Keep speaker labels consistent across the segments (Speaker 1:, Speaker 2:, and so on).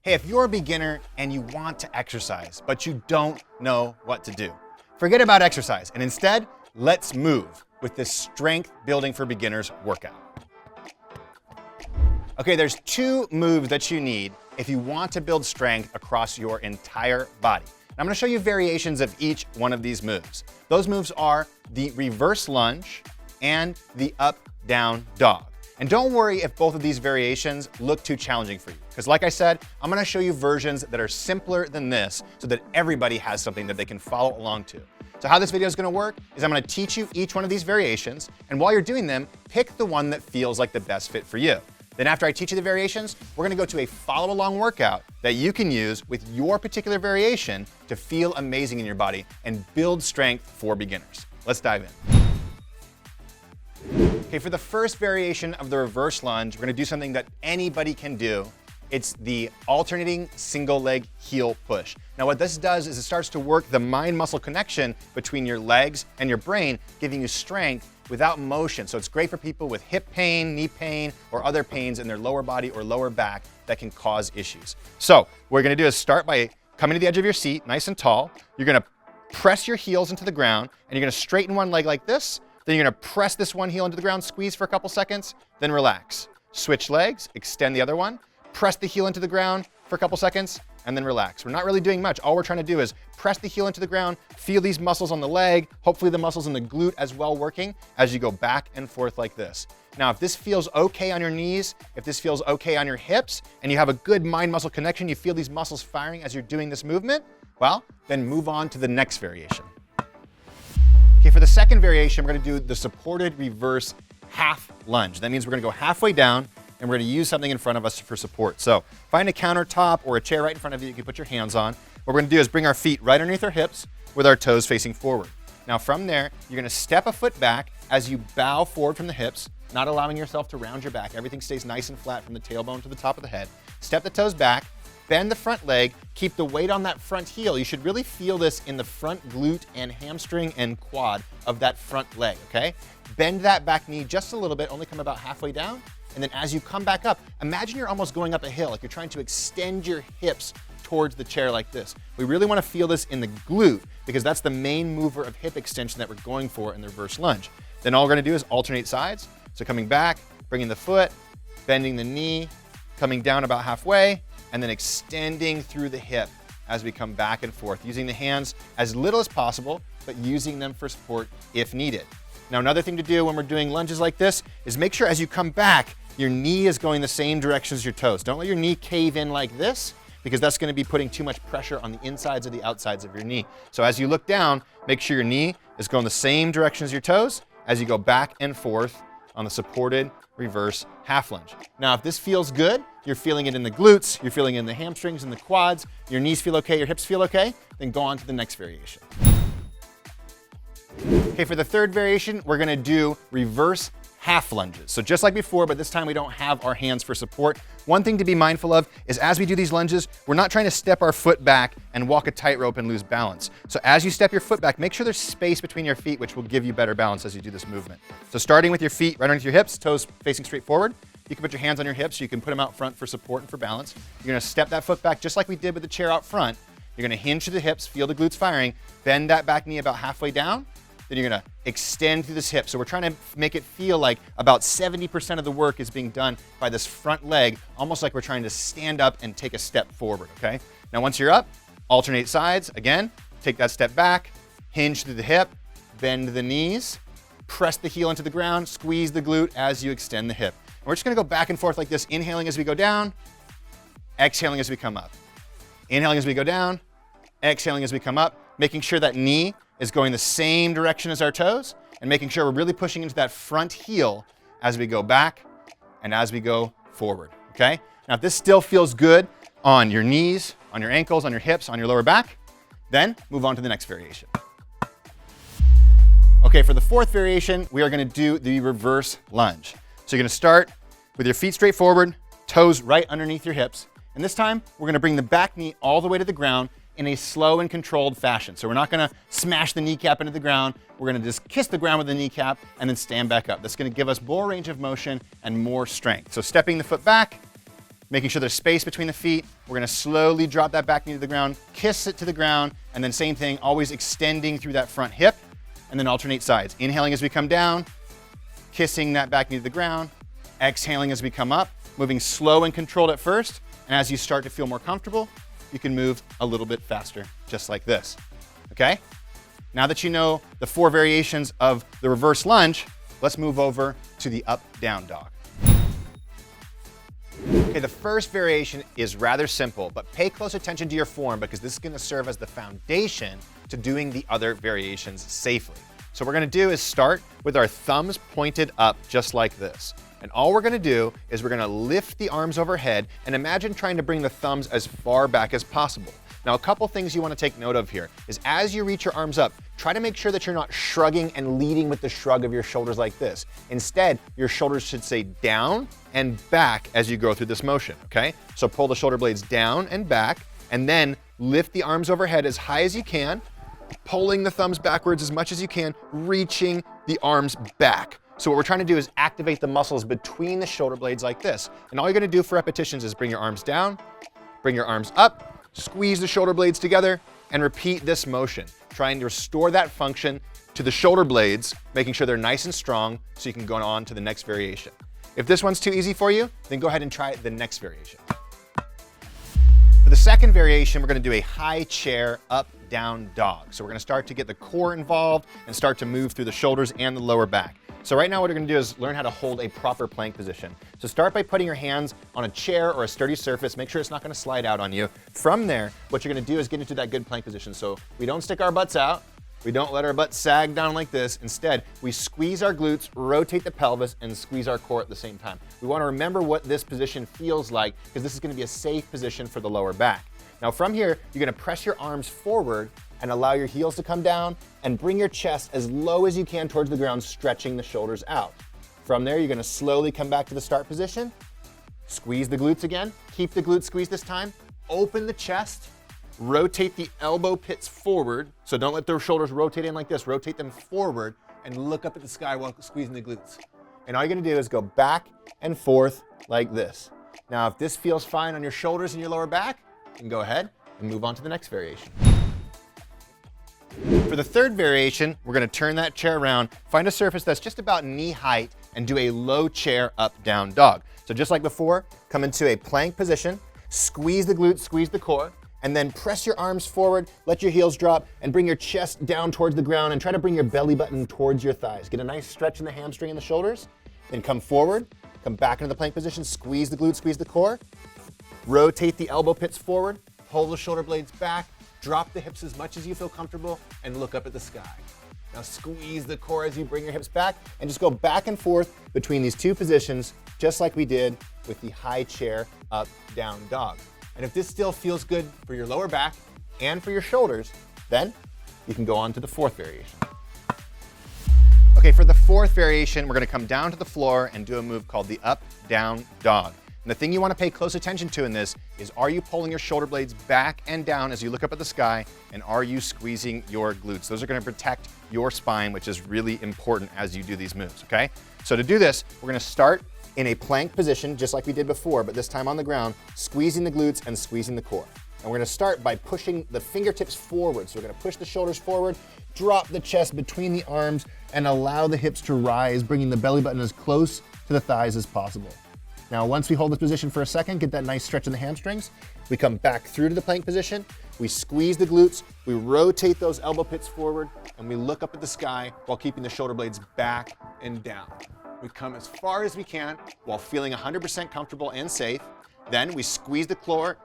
Speaker 1: Hey, if you're a beginner and you want to exercise, but you don't know what to do, forget about exercise and instead, let's move with this strength building for beginners workout. Okay, there's 2 moves that you need if you want to build strength across your entire body. And I'm gonna show you variations of each one of these moves. Those moves are the reverse lunge and the up, down, dog. And don't worry if both of these variations look too challenging for you, because like I said, I'm gonna show you versions that are simpler than this so that everybody has something that they can follow along to. So how this video is gonna work is I'm gonna teach you each one of these variations, and while you're doing them, pick the one that feels like the best fit for you. Then after I teach you the variations, we're gonna go to a follow-along workout that you can use with your particular variation to feel amazing in your body and build strength for beginners. Let's dive in. Okay, for the first variation of the reverse lunge, we're gonna do something that anybody can do. It's the alternating single leg heel push. Now what this does is it starts to work the mind-muscle connection between your legs and your brain, giving you strength without motion. So it's great for people with hip pain, knee pain, or other pains in their lower body or lower back that can cause issues. So what we're gonna do is start by coming to the edge of your seat, nice and tall. You're gonna press your heels into the ground, and you're gonna straighten one leg like this. Then you're gonna press this one heel into the ground, squeeze for a couple seconds, then relax. Switch legs, extend the other one, press the heel into the ground for a couple seconds, and then relax. We're not really doing much. All we're trying to do is press the heel into the ground, feel these muscles on the leg, hopefully the muscles in the glute as well working as you go back and forth like this. Now, if this feels okay on your knees, if this feels okay on your hips, and you have a good mind-muscle connection, you feel these muscles firing as you're doing this movement, well, then move on to the next variation. Okay, for the second variation, we're gonna do the supported reverse half lunge. That means we're gonna go halfway down and we're gonna use something in front of us for support. So find a countertop or a chair right in front of you you can put your hands on. What we're gonna do is bring our feet right underneath our hips with our toes facing forward. Now from there, you're gonna step a foot back as you bow forward from the hips, not allowing yourself to round your back. Everything stays nice and flat from the tailbone to the top of the head. Step the toes back, bend the front leg, keep the weight on that front heel. You should really feel this in the front glute and hamstring and quad of that front leg, okay? Bend that back knee just a little bit, only come about halfway down. And then as you come back up, imagine you're almost going up a hill, like you're trying to extend your hips towards the chair like this. We really wanna feel this in the glute because that's the main mover of hip extension that we're going for in the reverse lunge. Then all we're gonna do is alternate sides. So coming back, bringing the foot, bending the knee, coming down about halfway, and then extending through the hip as we come back and forth, using the hands as little as possible, but using them for support if needed. Now, another thing to do when we're doing lunges like this is make sure as you come back, your knee is going the same direction as your toes. Don't let your knee cave in like this, because that's gonna be putting too much pressure on the insides or the outsides of your knee. So as you look down, make sure your knee is going the same direction as your toes as you go back and forth on the supported reverse half lunge. Now, if this feels good, you're feeling it in the glutes, you're feeling it in the hamstrings and the quads, your knees feel okay, your hips feel okay, then go on to the next variation. Okay, for the third variation, we're gonna do reverse half lunges. So just like before, but this time we don't have our hands for support. One thing to be mindful of is as we do these lunges, we're not trying to step our foot back and walk a tightrope and lose balance. So as you step your foot back, make sure there's space between your feet, which will give you better balance as you do this movement. So starting with your feet right underneath your hips, toes facing straight forward. You can put your hands on your hips, so you can put them out front for support and for balance. You're gonna step that foot back just like we did with the chair out front. You're gonna hinge to the hips, feel the glutes firing, bend that back knee about halfway down, then you're gonna extend through this hip. So we're trying to make it feel like about 70% of the work is being done by this front leg, almost like we're trying to stand up and take a step forward, okay? Now once you're up, alternate sides. Again, take that step back, hinge through the hip, bend the knees, press the heel into the ground, squeeze the glute as you extend the hip. And we're just gonna go back and forth like this, inhaling as we go down, exhaling as we come up. Inhaling as we go down, exhaling as we come up, making sure that knee is going the same direction as our toes, and making sure we're really pushing into that front heel as we go back and as we go forward, okay? Now, if this still feels good on your knees, on your ankles, on your hips, on your lower back, then move on to the next variation. Okay, for the fourth variation, we are gonna do the reverse lunge. So you're gonna start with your feet straight forward, toes right underneath your hips, and this time, we're gonna bring the back knee all the way to the ground in a slow and controlled fashion. So we're not gonna smash the kneecap into the ground. We're gonna just kiss the ground with the kneecap and then stand back up. That's gonna give us more range of motion and more strength. So stepping the foot back, making sure there's space between the feet. We're gonna slowly drop that back knee to the ground, kiss it to the ground, and then same thing, always extending through that front hip, and then alternate sides. Inhaling as we come down, kissing that back knee to the ground, exhaling as we come up, moving slow and controlled at first, and as you start to feel more comfortable, you can move a little bit faster, just like this, okay? Now that you know the 4 variations of the reverse lunge, let's move over to the up-down dog. Okay, the first variation is rather simple, but pay close attention to your form because this is gonna serve as the foundation to doing the other variations safely. So what we're gonna do is start with our thumbs pointed up just like this. And all we're gonna do is we're gonna lift the arms overhead and imagine trying to bring the thumbs as far back as possible. Now, a couple things you wanna take note of here is as you reach your arms up, try to make sure that you're not shrugging and leading with the shrug of your shoulders like this. Instead, your shoulders should stay down and back as you go through this motion, okay? So pull the shoulder blades down and back, and then lift the arms overhead as high as you can, pulling the thumbs backwards as much as you can, reaching the arms back. So what we're trying to do is activate the muscles between the shoulder blades like this. And all you're gonna do for repetitions is bring your arms down, bring your arms up, squeeze the shoulder blades together, and repeat this motion, trying to restore that function to the shoulder blades, making sure they're nice and strong so you can go on to the next variation. If this one's too easy for you, then go ahead and try the next variation. For the second variation, we're gonna do a high chair up, down dog. So we're gonna start to get the core involved and start to move through the shoulders and the lower back. So right now what we're gonna do is learn how to hold a proper plank position. So start by putting your hands on a chair or a sturdy surface. Make sure it's not gonna slide out on you. From there, what you're gonna do is get into that good plank position. So we don't stick our butts out. We don't let our butts sag down like this. Instead, we squeeze our glutes, rotate the pelvis, and squeeze our core at the same time. We wanna remember what this position feels like because this is gonna be a safe position for the lower back. Now from here, you're gonna press your arms forward and allow your heels to come down and bring your chest as low as you can towards the ground, stretching the shoulders out. From there, you're gonna slowly come back to the start position, squeeze the glutes again, keep the glutes squeezed this time, open the chest, rotate the elbow pits forward, so don't let those shoulders rotate in like this, rotate them forward and look up at the sky while squeezing the glutes. And all you're gonna do is go back and forth like this. Now, if this feels fine on your shoulders and your lower back, you can go ahead and move on to the next variation. For the third variation, we're gonna turn that chair around, find a surface that's just about knee height, and do a low chair up, down dog. So just like before, come into a plank position, squeeze the glutes, squeeze the core, and then press your arms forward, let your heels drop, and bring your chest down towards the ground, and try to bring your belly button towards your thighs. Get a nice stretch in the hamstring and the shoulders, then come forward, come back into the plank position, squeeze the glutes, squeeze the core, rotate the elbow pits forward, pull the shoulder blades back, drop the hips as much as you feel comfortable, and look up at the sky. Now squeeze the core as you bring your hips back, and just go back and forth between these two positions, just like we did with the high chair up, down dog. And if this still feels good for your lower back and for your shoulders, then you can go on to the fourth variation. Okay, for the fourth variation, we're gonna come down to the floor and do a move called the up, down dog. And the thing you wanna pay close attention to in this is, are you pulling your shoulder blades back and down as you look up at the sky, and are you squeezing your glutes? Those are gonna protect your spine, which is really important as you do these moves, okay? So to do this, we're gonna start in a plank position, just like we did before, but this time on the ground, squeezing the glutes and squeezing the core. And we're gonna start by pushing the fingertips forward. So we're gonna push the shoulders forward, drop the chest between the arms, and allow the hips to rise, bringing the belly button as close to the thighs as possible. Now, once we hold this position for a second, get that nice stretch in the hamstrings, we come back through to the plank position, we squeeze the glutes, we rotate those elbow pits forward, and we look up at the sky while keeping the shoulder blades back and down. We come as far as we can while feeling 100% comfortable and safe. Then we squeeze the core,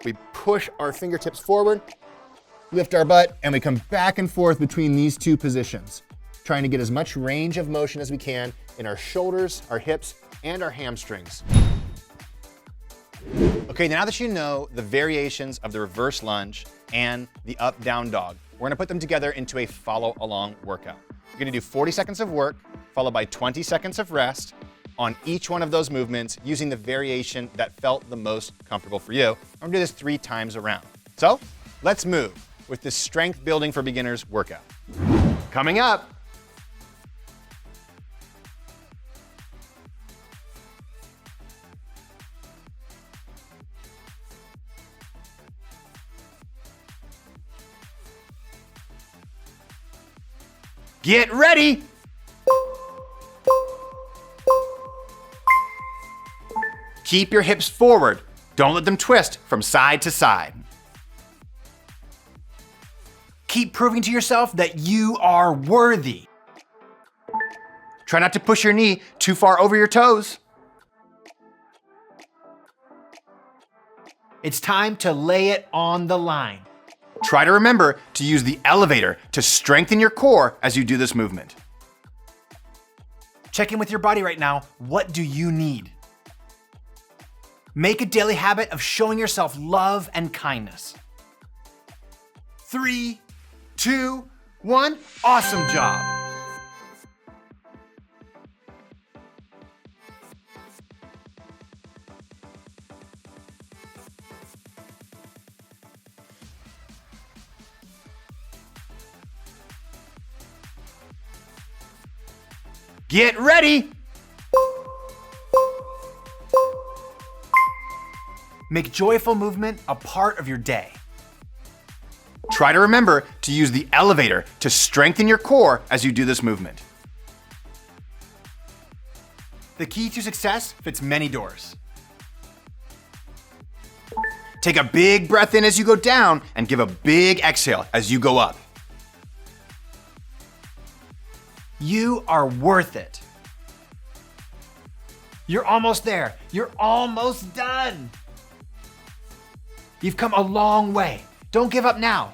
Speaker 1: we push our fingertips forward, lift our butt, and we come back and forth between these two positions, trying to get as much range of motion as we can in our shoulders, our hips, and our hamstrings. Okay, now that you know the variations of the reverse lunge and the up, down dog, we're gonna put them together into a follow-along workout. You're gonna do 40 seconds of work, followed by 20 seconds of rest on each one of those movements using the variation that felt the most comfortable for you. I'm gonna do this 3 times around. So let's move with this strength building for beginners workout. Coming up, Get ready. Keep your hips forward. Don't let them twist from side to side. Keep proving to yourself that you are worthy. Try not to push your knee too far over your toes. It's time to lay it on the line. Try to remember to use the elevator to strengthen your core as you do this movement. Check in with your body right now. What do you need? Make a daily habit of showing yourself love and kindness. 3, 2, 1. Awesome job. Get ready. Make joyful movement a part of your day. Try to remember to use the elevator to strengthen your core as you do this movement. The key to success fits many doors. Take a big breath in as you go down and give a big exhale as you go up. You are worth it. You're almost there. You're almost done. You've come a long way. Don't give up now.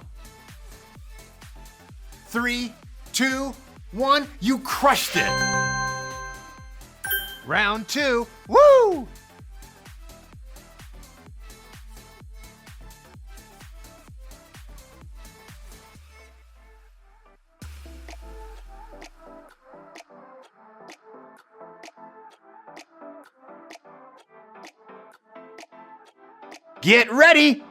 Speaker 1: 3, 2, 1. You crushed it. Round 2. Woo! Get ready.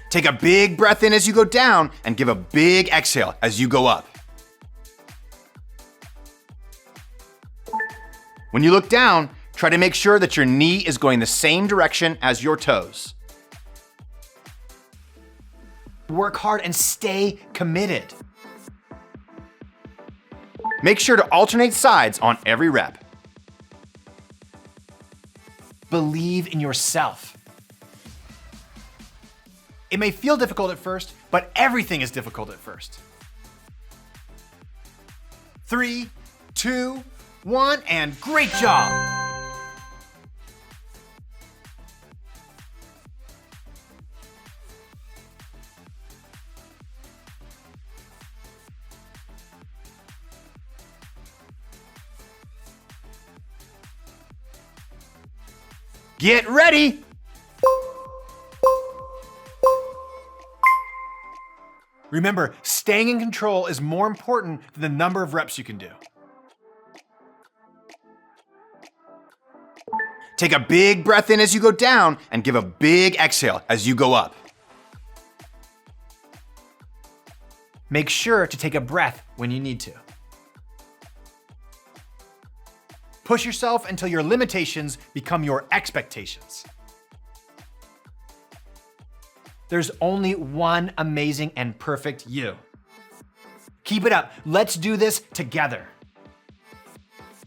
Speaker 1: Take a big breath in as you go down and give a big exhale as you go up. When you look down, try to make sure that your knee is going the same direction as your toes. Work hard and stay committed. Make sure to alternate sides on every rep. Believe in yourself. It may feel difficult at first, but everything is difficult at first. 3, 2, 1, and great job! Get ready! Remember, staying in control is more important than the number of reps you can do. Take a big breath in as you go down and give a big exhale as you go up. Make sure to take a breath when you need to. Push yourself until your limitations become your expectations. There's only one amazing and perfect you. Keep it up. Let's do this together.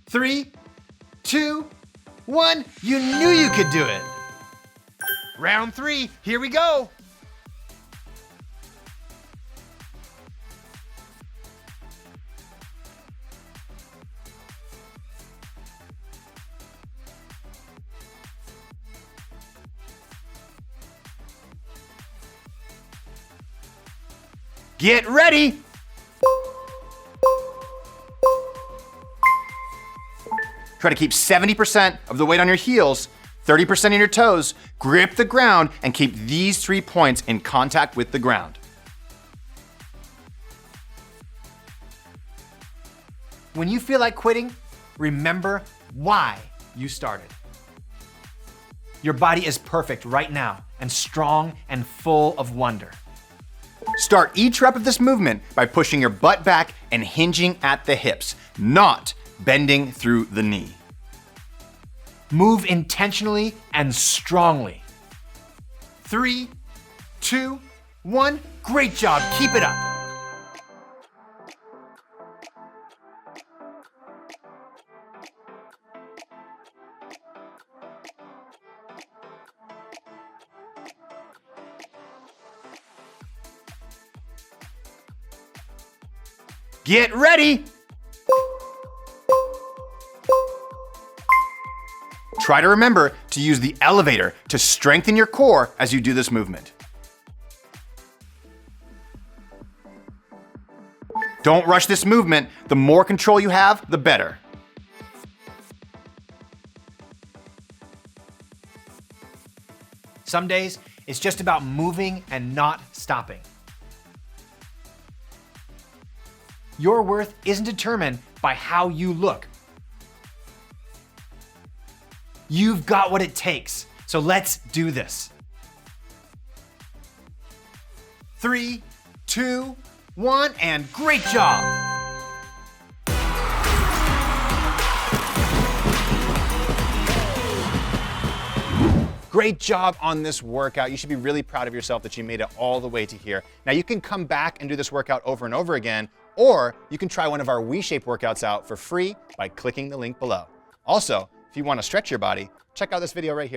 Speaker 1: 3, 2, 1. You knew you could do it. Round 3. Here we go. Get ready! Try to keep 70% of the weight on your heels, 30% on your toes, grip the ground, and keep these 3 points in contact with the ground. When you feel like quitting, remember why you started. Your body is perfect right now and strong and full of wonder. Start each rep of this movement by pushing your butt back and hinging at the hips, not bending through the knee. Move intentionally and strongly. 3, 2,
Speaker 2: 1. Great job, keep it up. Get ready.
Speaker 1: Try to remember to use the elevator to strengthen your core as you do this movement. Don't rush this movement. The more control you have, the better.
Speaker 2: Some days, it's just about moving and not stopping. Your worth isn't determined by how you look. You've got what it takes, so let's do this. 3, 2, 1, and great job!
Speaker 1: Great job on this workout. You should be really proud of yourself that you made it all the way to here. Now you can come back and do this workout over and over again, or you can try one of our We-Shape workouts out for free by clicking the link below. Also, if you want to stretch your body, check out this video right here.